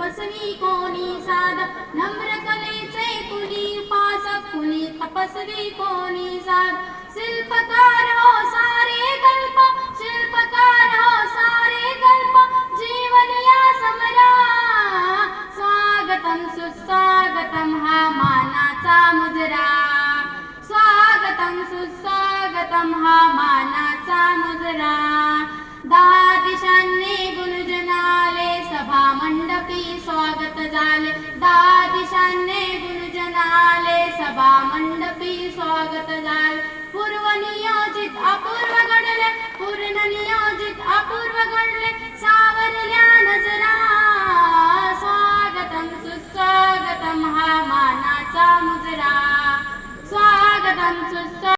तपस्वी कोणी साधक, नम्र कलेचे कुणी उपासक, कुणी तपस्वी कोणी साधक. शिल्पकार हो सारे कल्प, शिल्पकार हो सारे कल्प, जीवन या समरा. स्वागतम सुस्वागतम हा मानाचा मुजरा, स्वागतम सुस्वागतम हा मानाचा मुजरा. दहा दिशांनी गुणजनाले सभा मंडपी स्वागत झाले, दहा दिशांनी गुणजनाले सभा मंडपी स्वागत झाले. पूर्व नियोजित अपूर्व घडले, पूर्ण नियोजित अपूर्व घडले, सावरल्या नजरा. स्वागतम सुस्वागतम हा मानाचा